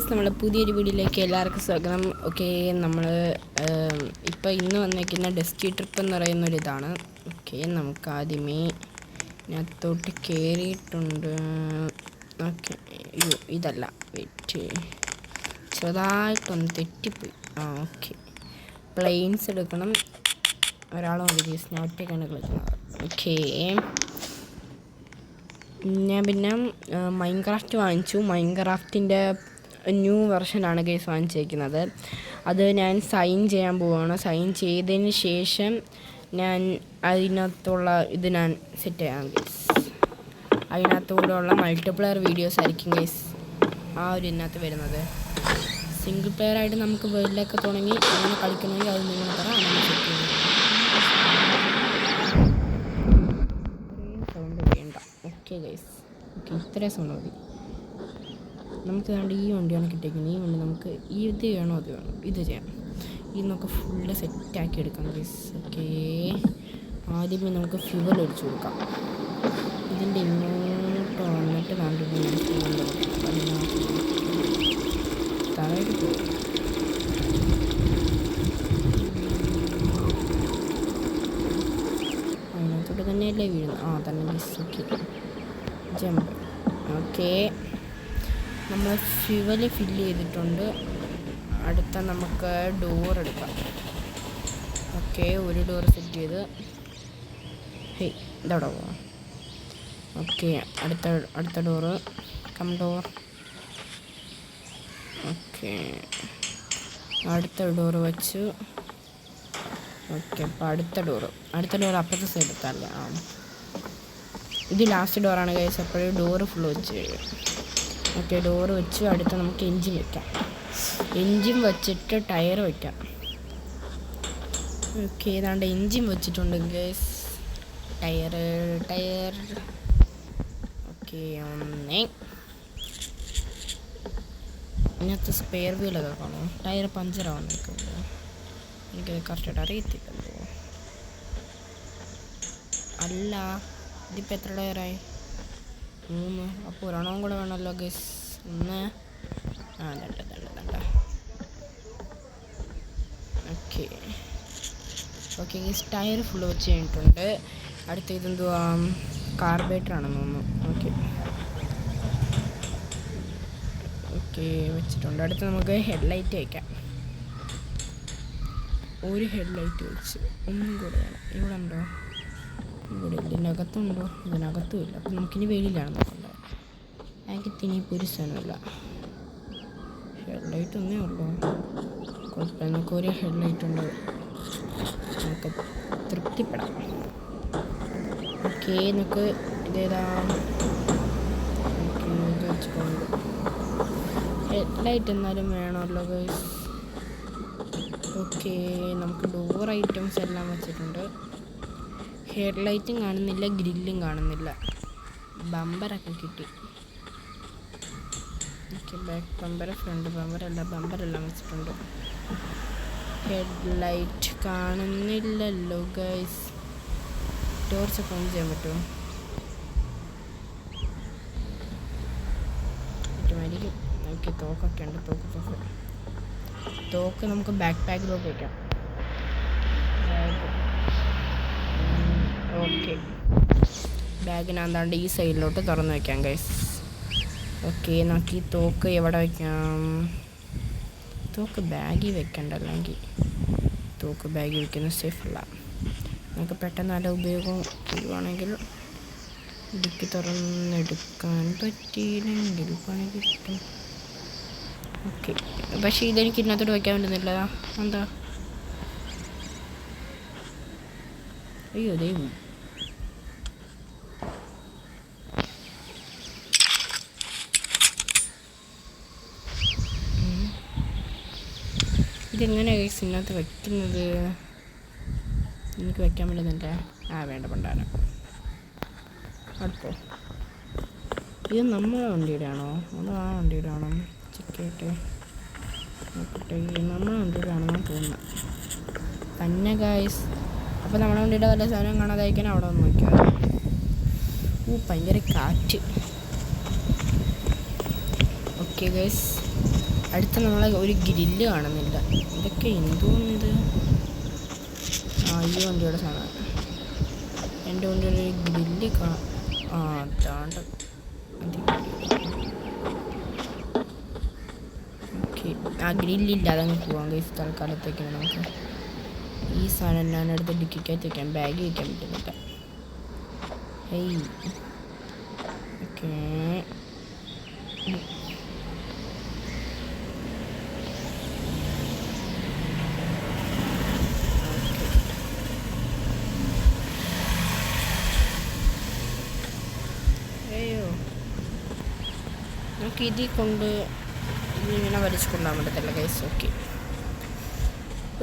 നമ്മൾ പുതിയൊരു വീഡിയോയിലേക്ക് എല്ലാവർക്കും സ്വാഗതം. ഓക്കെ, നമ്മൾ ഇപ്പോൾ ഇന്ന് വന്നിരിക്കുന്ന ഡെസ്റ്റി ട്രിപ്പ് എന്ന് പറയുന്നൊരിതാണ്. ഓക്കെ, നമുക്ക് ആദ്യമേ ഇതിനകത്തോട്ട് കയറിയിട്ടുണ്ട്. ഓക്കെ, അയ്യോ ഇതല്ല, വെയിറ്റ്, ചെറുതായിട്ടൊന്ന് തെറ്റിപ്പോയി. ഓക്കെ, പ്ലെയിൻസ് എടുക്കണം. ഒരാളും മതി, ഞാൻ ഒറ്റയ്ക്കാണ് കളിക്കുന്നത്. ഓക്കെ, ഞാൻ പിന്നെ മൈൻക്രാഫ്റ്റ് വാങ്ങിച്ചു. മൈൻക്രാഫ്റ്റിൻ്റെ ന്യൂ വെർഷനാണ് ഗൈസ് വാങ്ങിച്ചിരിക്കുന്നത്. അത് ഞാൻ സൈൻ ചെയ്യാൻ പോവുകയാണ്. സൈൻ ചെയ്തതിന് ശേഷം ഞാൻ അതിനകത്തുള്ള ഇത് ഞാൻ സെറ്റ് ചെയ്യാം ഗൈസ്. അതിനകത്തൂടെയുള്ള മൾട്ടിപ്ലെയർ വീഡിയോസ് ആയിരിക്കും ഗൈസ് ഇതിനകത്ത് വരുന്നത്. സിംഗിൾ പ്ലെയർ ആയിട്ട് നമുക്ക് വേൾഡിലൊക്കെ തുടങ്ങി അങ്ങനെ കളിക്കണമെങ്കിൽ അത് നിങ്ങൾ പറ, അങ്ങനെ സെറ്റ് ചെയ്യും. സൗണ്ട് വേണ്ട. ഓക്കെ ഗൈസ്, ഓക്കെ, ഇത്രയും സൗണ്ട് മതി. നമുക്ക് വേണ്ട ഈ വണ്ടിയാണ് കിട്ടിയിരിക്കുന്നത്. ഈ വണ്ടി നമുക്ക് ഇത് വേണോ അത് വേണോ ഇത് ചെയ്യാം. ഇത് നമുക്ക് ഫുള്ള് സെറ്റാക്കി എടുക്കാം ഗൈസ്. ഓക്കെ, ആദ്യമേ നമുക്ക് ഫ്യൂവൽ ഒഴിച്ചു കൊടുക്കാം. ഇതിൻ്റെ ഇങ്ങോട്ട് വന്നിട്ട് കണ്ടിട്ട് താഴേക്ക് പോകും. അതിനകത്തോട്ട് തന്നെയല്ലേ വീഴുന്നത്? തന്നെ ഗൈസ്. Okay, jump. ഓക്കെ, നമ്മൾ ഫ്യൂവൽ ഫില്ല് ചെയ്തിട്ടുണ്ട്. അടുത്ത നമുക്ക് ഡോർ എടുക്കാം. ഓക്കെ, ഒരു ഡോർ സെറ്റ് ചെയ്ത് ഇതവിടെ പോവാം. ഓക്കെ, അടുത്ത ഡോറ് ഡോർ. ഓക്കെ, അടുത്ത ഡോറ് വെച്ചു. ഓക്കെ, അപ്പോൾ അടുത്ത ഡോറ് അപ്പുറത്തെ സൈഡ് എത്താറില്ല. ഇത് ലാസ്റ്റ് ഡോറാണ് ഗൈസ്. അപ്പോഴും ഡോറ് ഫുള്ള് വെച്ച് കഴിയും. ഓക്കെ, ഡോറ് വെച്ച് അടുത്ത് നമുക്ക് എൻജിൻ വയ്ക്കാം. എൻജിൻ വച്ചിട്ട് ടയർ വയ്ക്കാം. ഓക്കെ, ഏതാണ്ട് എൻജിൻ വെച്ചിട്ടുണ്ട് ഗൈസ്. ടയർ ഓക്കെ, ഇതിനകത്ത് സ്പെയർ വീലൊക്കെ കാണും. ടയർ പഞ്ചറാവാൻ നിൽക്കുമ്പോൾ എനിക്കത് കറക്റ്റായിട്ട് അറിയത്തില്ലല്ലോ. അല്ല, ഇതിപ്പോൾ എത്ര ടയറായി? 3. അപ്പോൾ ഒരെണ്ണവും കൂടെ വേണമല്ലോ guys. 1 2 okay guys, tyre full വെച്ച് കഴിഞ്ഞിട്ടുണ്ട്. അടുത്ത ഇതെന്തുവാ? കാർബേറ്ററാണെന്ന് തോന്നുന്നു. ഓക്കെ വെച്ചിട്ടുണ്ട്. അടുത്ത് നമുക്ക് ഹെഡ്ലൈറ്റ് വയ്ക്കാം. ഒരു ഹെഡ്ലൈറ്റ് വെച്ച് ഒന്നും കൂടെ വേണം. ഇവിടെ ഉണ്ടോ? ഇവിടെ ഇതിനകത്തുണ്ടോ? ഇതിനകത്തും ഇല്ല. അപ്പം നമുക്കിനി വെളിയിലാണ് നോക്കേണ്ടത്. എനിക്കിനി പുരുഷനുമില്ല. ഹെഡ്ലൈറ്റ് ഒന്നേ ഉള്ളൂ. കുഴപ്പമില്ല, നമുക്ക് ഒരു ഹെഡ്ലൈറ്റ് ഉണ്ട്, നമുക്ക് തൃപ്തിപ്പെടാം. ഓക്കെ, നമുക്ക് ഇതേതാ ഇത് വെച്ചിട്ടുണ്ട്. ഹെഡ്ലൈറ്റ് എന്നാലും വേണമല്ലോ ഗൈസ്. ഓക്കെ, നമുക്ക് ഡോർ ഐറ്റംസ് എല്ലാം വെച്ചിട്ടുണ്ട്. ഹെഡ്ലൈറ്റും കാണുന്നില്ല, ഗ്രില്ലും കാണുന്നില്ല. ബമ്പറൊക്കെ കിട്ടി. ഓക്കെ, ബാക്ക് ബമ്പർ, ഫ്രണ്ട് ബമ്പറെല്ലാം വെച്ചിട്ടുണ്ട്. ഹെഡ്ലൈറ്റ് കാണുന്നില്ലല്ലോ ഗൈസ്. ടോർച്ചൊക്കെ ഓൺ ചെയ്യാൻ പറ്റുമോ? പറ്റുമായിരിക്കും. ഓക്കെ, തോക്കൊക്കെ ഉണ്ട്. തോക്ക് നമുക്ക് ബാക്ക് പാക്കിലോട്ട് വയ്ക്കാം. ഓക്കെ, ബാഗിനാന്താണ്ട് ഈ സൈഡിലോട്ട് തുറന്ന് വയ്ക്കാം ഗൈസ്. ഓക്കെ, നമുക്ക് ഈ തോക്ക് എവിടെ വയ്ക്കാം? തോക്ക് ബാഗിൽ വെക്കണ്ട, അല്ലെങ്കിൽ തോക്ക് ബാഗിൽ വയ്ക്കുന്നത് സേഫല്ല. നമുക്ക് പെട്ടെന്ന് നല്ല ഉപയോഗം ചെയ്യുവാണെങ്കിൽ ഇടുക്കി തുറന്നെടുക്കാൻ പറ്റിയില്ലെങ്കിൽ പണി കിട്ടും. ഓക്കെ, പക്ഷേ ഇതെനിക്ക് ഇതിനകത്തോട്ട് വയ്ക്കാൻ പറ്റുന്നില്ല. എന്താ? അയ്യോ ദൈവം. ഇതെങ്ങനെ ഗൈസ് ഇതിനകത്ത് വയ്ക്കുന്നത്? എനിക്ക് വയ്ക്കാൻ പറ്റുന്നില്ല. വേണ്ട പണ്ടാണ്. അടുത്തോ, ഇത് നമ്മളെ വണ്ടിയുടെ ആണോ അതോ ആ വണ്ടിയുടെ ആണോ? ചെക്കായിട്ട് നോക്കട്ടെ. നമ്മളെ വണ്ടിയുടെ ആണെന്ന് തോന്നുന്നത് തന്നെ ഗൈസ്. അപ്പോൾ നമ്മുടെ വണ്ടിയുടെ വല്ല സാധനം കാണാതായിരിക്കാൻ അവിടെ വന്ന് നോക്കിയാൽ. ഭയങ്കര കാറ്റ്. ഓക്കെ ഗൈസ്, അടുത്ത നമ്മളെ ഒരു ഗ്രില്ല് കാണുന്നില്ല. ഇതൊക്കെ എന്തോന്നിത്? ഈ വണ്ടിയുടെ സാധനം. എൻ്റെ വണ്ടിയുടെ ഒരു ഗ്രില്ല് അതാണ്ട്. ഓക്കെ, ആ ഗ്രില്ലില്ല, അതങ്ങ് പോവാം ഗൈസ്. തൽക്കാലത്തേക്കാണ് നമുക്ക് ഈ സാധനം ഞാനെടുത്ത് ഡിക്കിക്കകത്ത് വയ്ക്കാം. ബാഗ് വയ്ക്കാൻ പറ്റുന്നില്ല. ഓക്കെ, നമുക്ക് ഇതിൽ കൊണ്ട് ഇങ്ങനെ വലിച്ചു കൊണ്ടുപോകാൻ പറ്റത്തില്ല ഗൈസ്.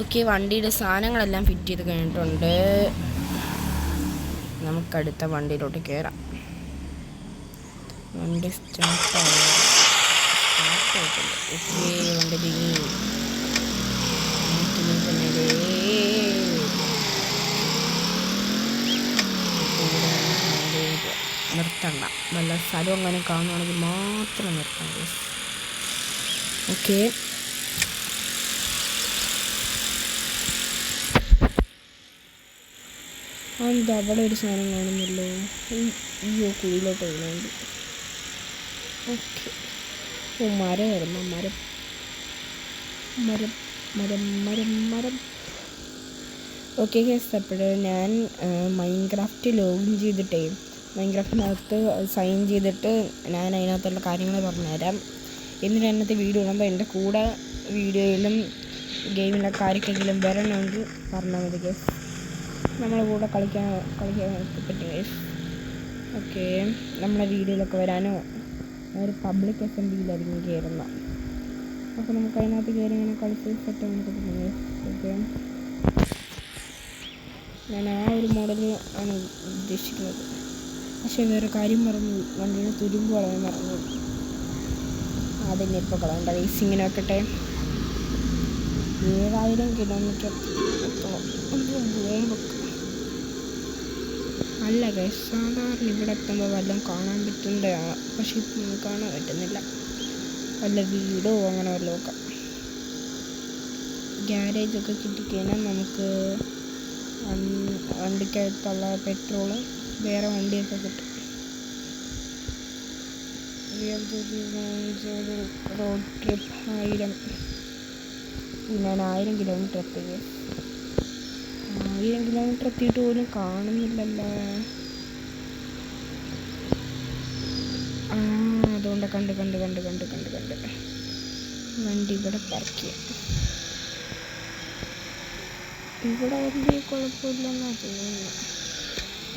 ഓക്കെ, വണ്ടിയുടെ സാധനങ്ങളെല്ലാം ഫിറ്റ് ചെയ്ത് കഴിഞ്ഞിട്ടുണ്ട്. നമുക്കടുത്ത വണ്ടിയിലോട്ട് കയറാം. വണ്ടി സ്റ്റാർട്ടായിട്ടുണ്ട്. ഓക്കെ, വണ്ടി നിർത്തണ്ട. വല്ല സ്ഥലം അങ്ങനെ കാണുവാണെങ്കിൽ മാത്രം നിർത്താം. ഓക്കെ, എന്താ അവിടെ ഒരു സാധനം കാണുന്നല്ലോ. അയ്യോ, കുഴിയിലോട്ട് വീണുണ്ട്. ഓക്കെ, മരം വരുന്നു. മരം. ഓക്കെ ഗൈസ്, അപ്പോൾ ഞാൻ മൈൻക്രാഫ്റ്റ് ലോഗിൻ ചെയ്തിട്ടേ മൈൻക്രാഫ്റ്റിനകത്ത് സൈൻ ചെയ്തിട്ട് ഞാൻ അതിനകത്തുള്ള കാര്യങ്ങൾ പറഞ്ഞുതരാം. എന്നിട്ട് അതിനകത്ത് വീഡിയോ ഇടുമ്പോൾ എൻ്റെ കൂടെ വീഡിയോയിലും ഗെയിമിലൊക്കെ ആർക്കെങ്കിലും വരണമെങ്കിൽ പറഞ്ഞാൽ മതി ഗൈസ്. നമ്മളെ കൂടെ കളിക്കാൻ പറ്റും ഗൈസ്. ഓക്കെ, നമ്മളെ വീഡിയോയിലൊക്കെ വരാനോ ഒരു പബ്ലിക് അസംബ്ലിയിലായിരിക്കും കയറുന്നത്. അപ്പോൾ നമുക്ക് അതിനകത്ത് കയറി ഇങ്ങനെ കളിച്ച് സെറ്റ് പറ്റും ഗൈസ്. ഓക്കെ, ഞാൻ ആ ഒരു മോഡൽ ആണ് ഉദ്ദേശിക്കുന്നത്. പക്ഷേ വേറെ കാര്യം പറഞ്ഞു, വണ്ടിയുടെ തുരുമ്പ് കളയാൻ പറഞ്ഞു. അതിന് ഇപ്പോൾ കളയണ്ട ഗൈസ്. ഇങ്ങനെ വെക്കട്ടെ. 7000 കിലോമീറ്റർ ബോംബൊക്കെ അല്ല ഗൈസ്. സാധാരണ ഇവിടെ എത്തുമ്പോൾ വല്ലതും കാണാൻ പറ്റുന്നതാണ്, പക്ഷെ ഇപ്പം കാണാൻ പറ്റുന്നില്ല. വല്ല വീടോ അങ്ങനെ വല്ലതും ഒക്കെ. ഗ്യാരേജൊക്കെ കിട്ടിക്കഴിഞ്ഞാൽ നമുക്ക് വണ്ടിക്കകത്തുള്ള പെട്രോള് വേറെ വണ്ടിയൊക്കെ കിട്ടും. Road trip 1000. ഞാൻ 1000 കിലോമീറ്റർ എത്തി. 1000 കിലോമീറ്റർ എത്തിയിട്ട് പോലും കാണുന്നില്ലല്ലോ. അതുകൊണ്ട് കണ്ട് വണ്ടി ഇവിടെ പാർക്ക് ചെയ്യാം. ഇവിടെ വലിയ കുഴപ്പമില്ലെന്നാണ് തോന്നുന്നത്.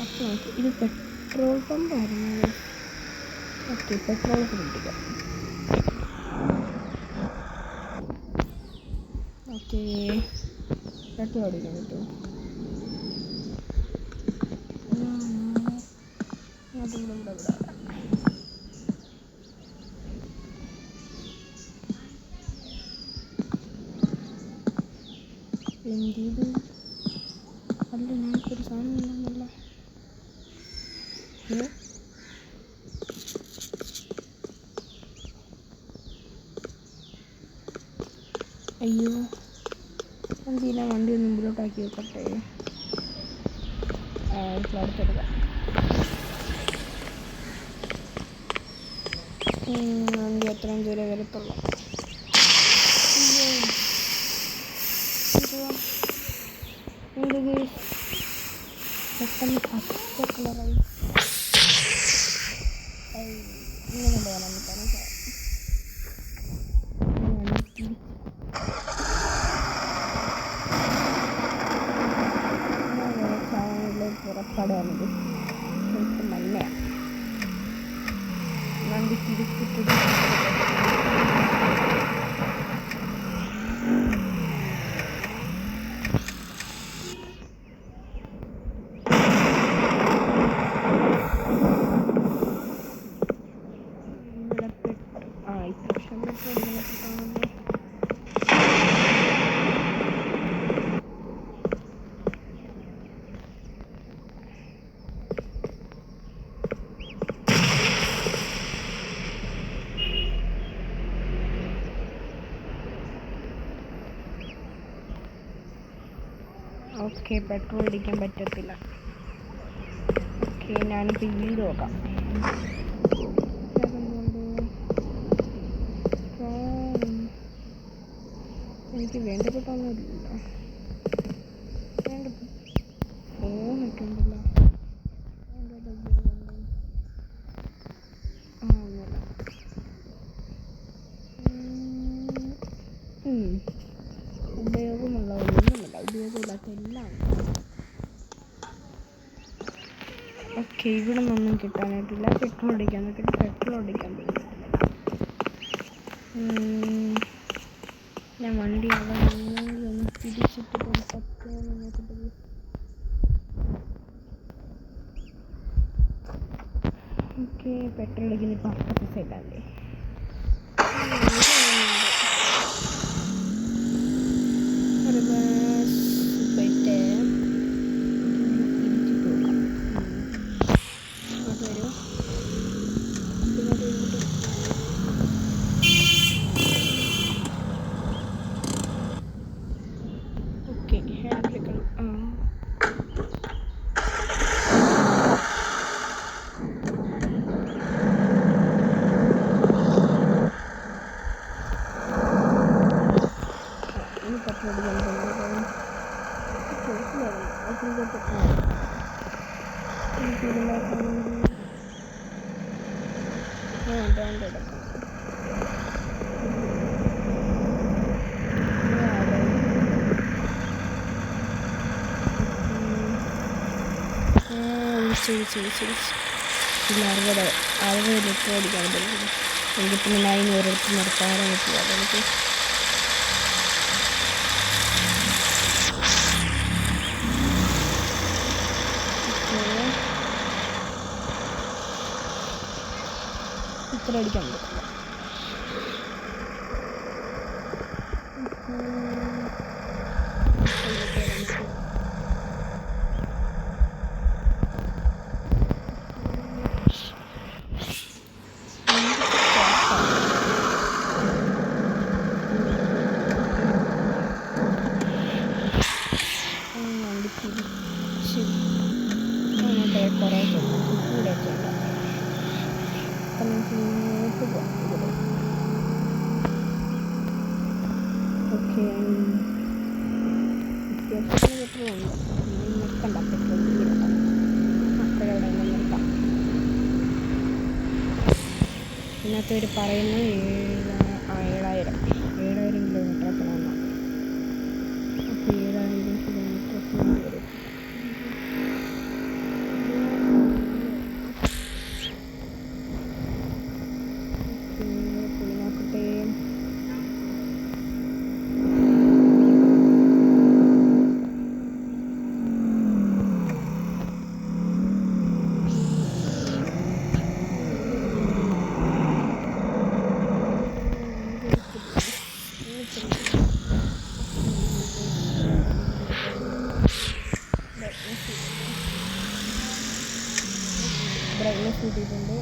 അപ്പോൾ നമുക്ക് ഇത് പെട്രോൾ പമ്പായിരുന്നു. ഓക്കെ, പെട്രോൾ പിടിക്കാം. ഓക്കെ, പെട്രോൾ അടിക്കാൻ പറ്റുമോ? അതുകൊണ്ട് ഇവിടെ എന്ത് അല്ല, ഞാനിപ്പൊരു സാധനം ഇല്ലെന്നല്ല. അയ്യോ, എന്തിനാ വണ്ടി മുമ്പിലോട്ടാക്കി വെക്കട്ടെ. അടുത്തെടുക്കാം. വണ്ടി എത്രയും ദൂരെ വരത്തുള്ളൂ. പെട്ടെന്ന് പച്ച കളറായി. ഇങ്ങനെ വരാൻ പുറപ്പെടാനത് മഞ്ഞയാണ്. വണ്ടി തിരിച്ചിട്ട് ഓക്കെ, പെട്രോൾ അടിക്കാൻ പറ്റത്തില്ല. ഓക്കെ, ഞാനിപ്പോൾ വീട് നോക്കാം. എനിക്ക് വേണ്ടപ്പെട്ടൊന്നുമില്ല. ഫോണൊക്കെ ഉണ്ടല്ലോ. ഉപയോഗമുള്ള ഒന്നുമില്ല, ഉപയോഗമില്ലാത്ത എല്ലാം. ഓക്കെ, ഇവിടെ നിന്നൊന്നും കിട്ടാനായിട്ടില്ല. പെട്രോൾ അടിക്കാൻ നോക്കിയിട്ട് പെട്രോൾ അടിക്കാൻ പറ്റുന്നില്ല. ഞാൻ വണ്ടി അവിടെ ഒന്ന് തിരിച്ചിട്ട് പറ്റുമോ നോക്കിയിട്ട്. ഓക്കെ, പെട്രോൾ അടിക്കുന്ന ഇപ്പോൾ അപ്പുറത്തെ സൈഡല്ലേ. ഒരു പോയിട്ട് തിരിച്ചിട്ട് നോക്കാം. അത് വരും. ഓക്കെ, ഹാൻഡ് ബ്രേക്ക് ഇല്ല, 60 ലിറ്റർ ഓടിക്കാൻ പറ്റും. എനിക്ക് പിന്നെ ഞാൻ ഒരിടത്ത് നിർത്താനേ പറ്റില്ല. അതെനിക്ക് ഇത്ര അടിക്കാൻ പറ്റില്ല. കുറേ കൂടെയൊക്കെ ഉണ്ട്. അപ്പം നമുക്ക് ഇങ്ങോട്ട് പോകാം. ഓക്കെ, അത്യാവശ്യത്തിന് പെട്രോളുണ്ട്. നിർത്തണ്ട, പെട്രോൾ നിർത്താം. അപ്പോഴവിടെ നിർത്താം. ഇതിനകത്ത് അവർ പറയുന്നത് 7,000 കിലോമീറ്റർ എത്തണമെന്നാണ്. അപ്പോൾ 7,000 കിലോമീറ്റർ എത്തുന്നത് വരും. ബ്രൈറ്റ്നസ് കൂട്ടിയിട്ടുണ്ട്.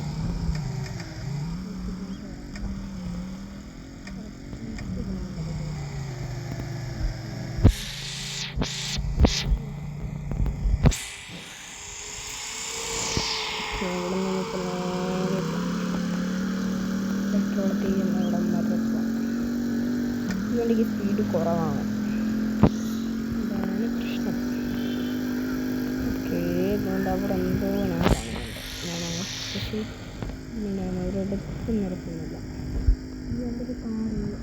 ഇവിടെ നമുക്ക് പെട്രോൾ തീരുന്ന ഇവിടം വരെ പോകാം. ഈ വണ്ടിക്ക് സ്പീഡ് കുറവാണ്, അതാണ് പ്രശ്നം. ഓക്കെ, അതുകൊണ്ട് അവിടെ എന്തോ ഞാൻ കാണുന്നുണ്ട്. പക്ഷേ ഞാൻ ഒരിടത്തും നിർത്തുന്നില്ല. ഈ വണ്ടിക്ക് കാറില്ല.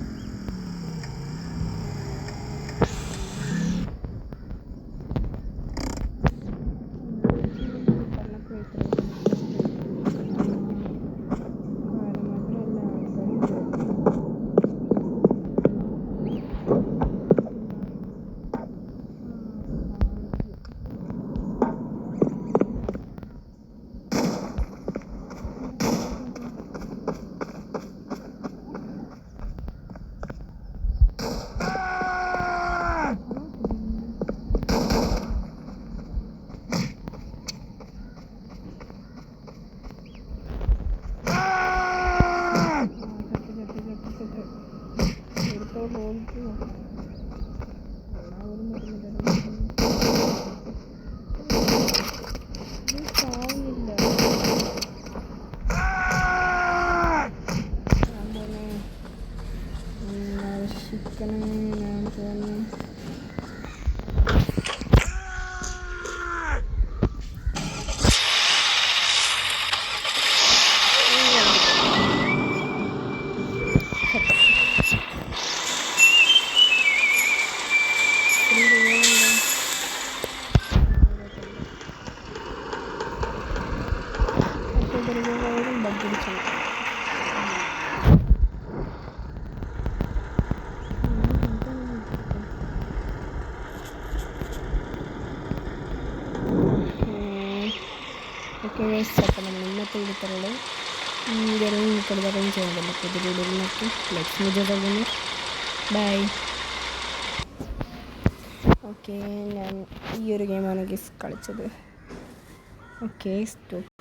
സെക്കൻഡ് ഞാൻ പോകുന്നു. ഓക്കെ അപ്പം നമ്മൾ ഇന്നത്തെ ഇടത്തുള്ള ചെയ്യുന്നില്ല പുതിയ വീഡിയോയിലേക്ക് ലക്ഷ്മി ബൈ. ഓക്കെ ഞാൻ ഈ ഒരു ഗെയിമാണ് കളിച്ചത്. Okay stop.